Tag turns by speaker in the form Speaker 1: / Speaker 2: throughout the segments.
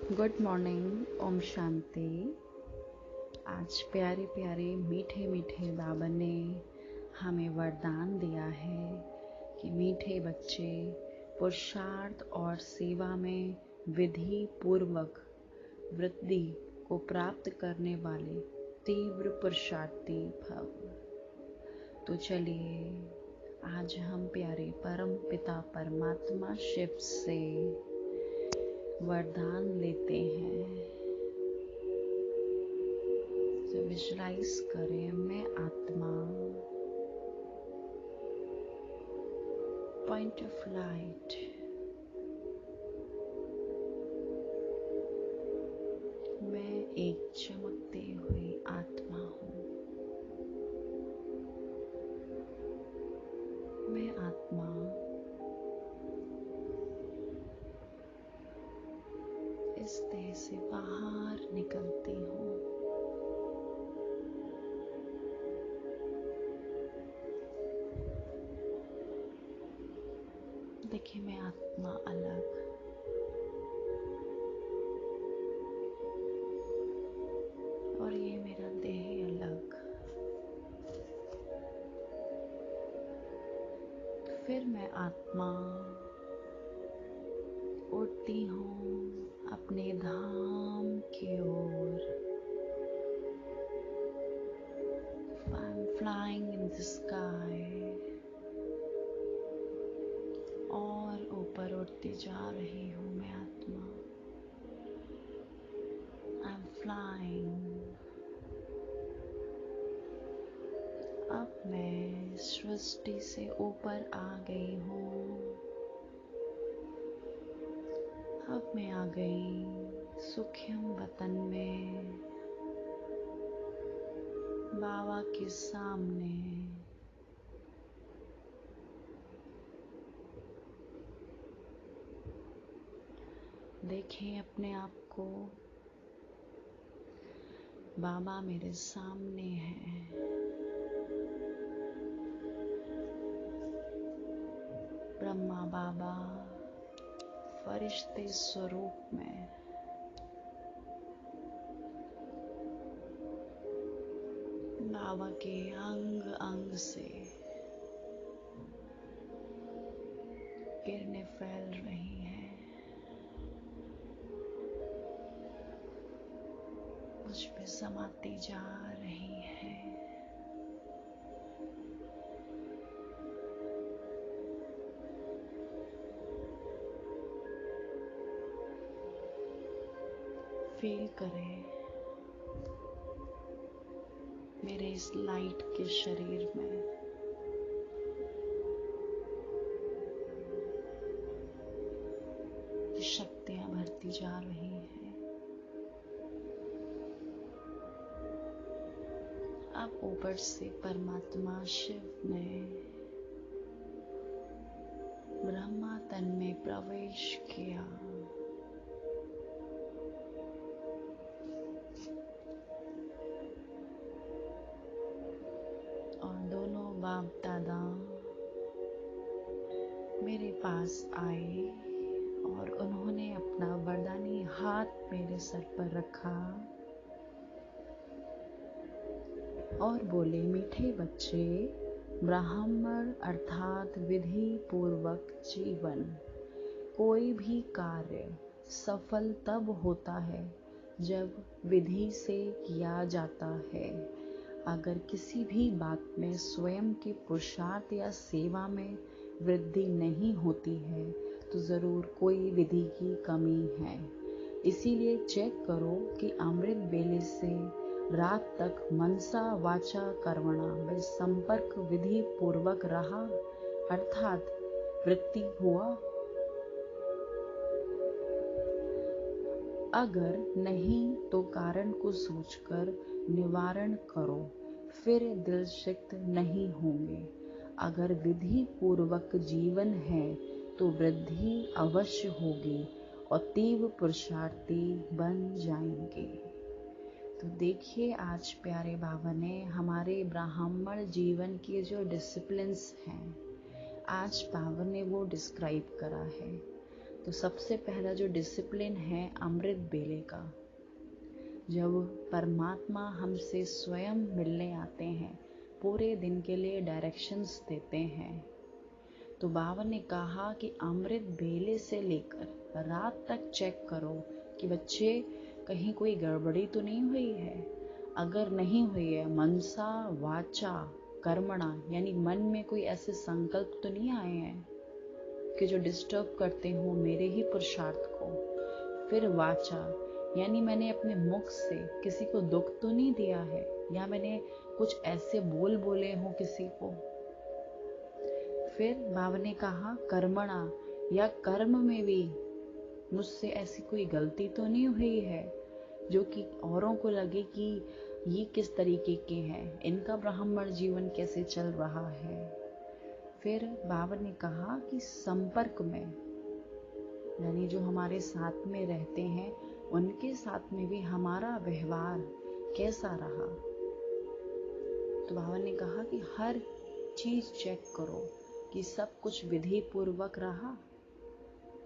Speaker 1: Good morning, Om Shanti. आज प्यारे प्यारे मीठे मीठे बाबा ने हमें वरदान दिया है कि मीठे बच्चे पुरुषार्थ और सेवा में विधि पूर्वक वृद्धि को प्राप्त करने वाले तीव्र पुरुषार्थी भव। तो चलिए आज हम प्यारे परम पिता परमात्मा शिव से वरदान लेते हैं। तो विजुलाइज करें, मैं आत्मा पॉइंट ऑफ लाइट मैं एक चमकती हुई आत्मा हूँ। मैं आत्मा इस देह से बाहर निकलती हूँ। देखिए, मैं आत्मा अलग, और ये मेरा देह अलग। फिर मैं आत्मा उड़ती हूँ अपने धाम की ओर। I'm flying in the sky। और ऊपर उड़ती जा रही हूँ मैं आत्मा। I'm flying। अब मैं सृष्टि से ऊपर आ गई हूँ। अब मैं आ गई सूक्ष्म वतन में, बाबा के सामने। देखें अपने आप को, बाबा मेरे सामने हैं। ब्रह्मा बाबा फरिश्ते स्वरूप में, बाबा के अंग अंग से किरणें फैल रही हैं। मुझ पे समाती जा रही है। फील करें मेरे इस लाइट के शरीर में शक्तियां भरती जा रही हैं। अब ऊपर से परमात्मा शिव ने ब्रह्मा तन में प्रवेश किया। और दोनों बाप दादा मेरे पास आए और उन्होंने अपना वरदानी हाथ मेरे सर पर रखा और बोले, मीठे बच्चे, ब्राह्मण अर्थात विधि पूर्वक जीवन, कोई भी कार्य सफल तब होता है जब विधि से किया जाता है। अगर किसी भी बात में स्वयं के पुरुषार्थ या सेवा में वृद्धि नहीं होती है तो जरूर कोई विधि की कमी है। इसीलिए चेक करो कि अमृत बेले से रात तक मनसा वाचा कर्मणा में संपर्क विधि पूर्वक रहा, अर्थात वृत्ति हुआ। अगर नहीं तो कारण को सोचकर निवारण करो, फिर दिल सिक्त नहीं होंगे। अगर विधि पूर्वक जीवन है तो वृद्धि अवश्य होगी और तीव्र पुरुषार्थी बन जाएंगे। तो देखिए, आज प्यारे बाबा ने हमारे ब्राह्मण जीवन के जो डिसिप्लिन्स हैं, आज बाबा ने वो डिस्क्राइब करा है। तो सबसे पहला जो डिसिप्लिन है अमृत बेले का, जब परमात्मा हमसे स्वयं मिलने आते हैं, पूरे दिन के लिए डायरेक्शंस देते हैं, तो बाबा ने कहा कि अमृत बेले से लेकर रात तक चेक करो कि बच्चे कहीं कोई गड़बड़ी तो नहीं हुई है। अगर नहीं हुई है, मनसा वाचा कर्मणा, यानी मन में कोई ऐसे संकल्प तो नहीं आए हैं कि जो डिस्टर्ब करते हो मेरे ही पुरुषार्थ को। फिर वाचा, यानी मैंने अपने मुख से किसी को दुख तो नहीं दिया है, या मैंने कुछ ऐसे बोल बोले हो किसी को। फिर बाबा ने कहा कर्मणा, या कर्म में भी मुझसे ऐसी कोई गलती तो नहीं हुई है जो कि औरों को लगे कि ये किस तरीके के हैं, इनका ब्राह्मण जीवन कैसे चल रहा है। फिर बाबा ने कहा कि संपर्क में, यानी जो हमारे साथ में रहते हैं उनके साथ में भी हमारा व्यवहार कैसा रहा। तो बाबा ने कहा कि हर चीज चेक करो कि सब कुछ विधि पूर्वक रहा।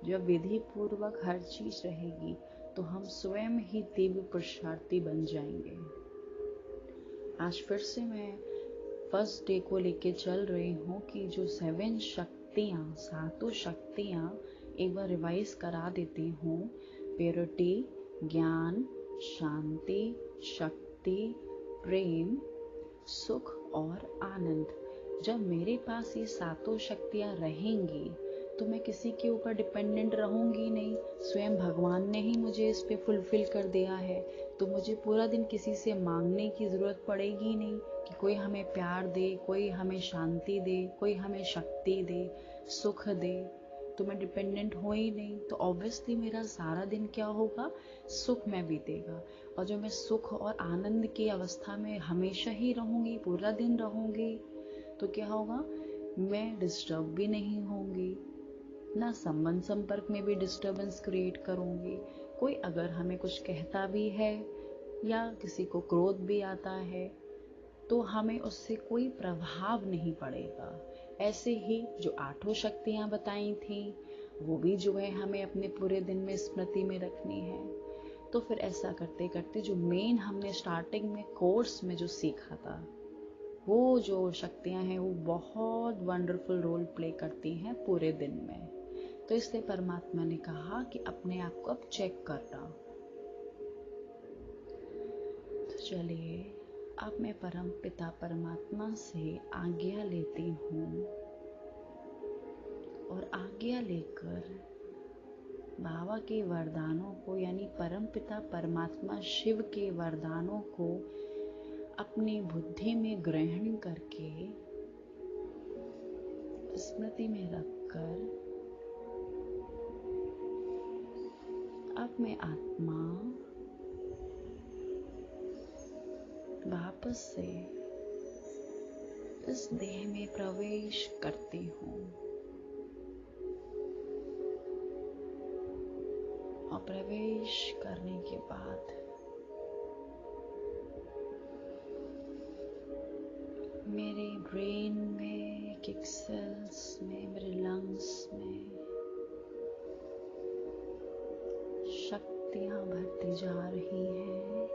Speaker 1: जब विधि पूर्वक हर चीज रहेगी तो हम स्वयं ही दिव्य पुरुषार्थी बन जाएंगे। आज फिर से मैं फर्स्ट डे को लेके चल रही हूँ कि जो 7 शक्तियाँ, 7 शक्तियाँ एक बार रिवाइज करा देती हूँ। प्योरिटी, ज्ञान, शांति, शक्ति, प्रेम, सुख और आनंद। जब मेरे पास ये 7 शक्तियाँ रहेंगी तो मैं किसी के ऊपर डिपेंडेंट रहूंगी नहीं। स्वयं भगवान ने ही मुझे इस पे फुलफिल कर दिया है, तो मुझे पूरा दिन किसी से मांगने की जरूरत पड़ेगी नहीं कि कोई हमें प्यार दे, कोई हमें शांति दे, कोई हमें शक्ति दे, सुख दे। तो मैं डिपेंडेंट हो ही नहीं, तो ऑब्वियसली मेरा सारा दिन क्या होगा, सुख में बीतेगा। और जो मैं सुख और आनंद की अवस्था में हमेशा ही रहूंगी, पूरा दिन रहूंगी, तो क्या होगा, मैं डिस्टर्ब भी नहीं होंगी, ना संबंध संपर्क में भी डिस्टर्बेंस क्रिएट करूंगी। कोई अगर हमें कुछ कहता भी है या किसी को क्रोध भी आता है तो हमें उससे कोई प्रभाव नहीं पड़ेगा। ऐसे ही जो 8 शक्तियां बताई थी वो भी जो है हमें अपने पूरे दिन में स्मृति में रखनी है। तो फिर ऐसा करते करते जो मेन हमने स्टार्टिंग में कोर्स में जो सीखा था, वो जो शक्तियां हैं वो बहुत वंडरफुल रोल प्ले करती हैं पूरे दिन में। तो इसलिए परमात्मा ने कहा कि अपने आप को अब चेक करना। तो चलिए अब मैं परम पिता परमात्मा से आज्ञा लेती हूँ और आज्ञा लेकर बाबा के वरदानों को, यानी परम पिता परमात्मा शिव के वरदानों को अपनी बुद्धि में ग्रहण करके स्मृति में रखकर अब मैं आत्मा वापस से इस देह में प्रवेश करती हूँ और प्रवेश करने के बाद मेरे ब्रेन में, एक सेल्स में, मेरे लंग्स में शक्तियाँ भरती जा रही हैं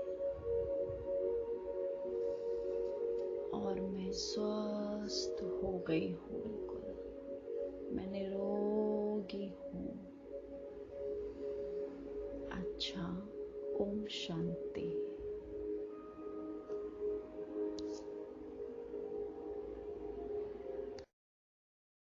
Speaker 1: और मैं स्वस्थ हो गई हूँ। बिल्कुल मैं निरोगी हूँ। अच्छा, ओम शांति।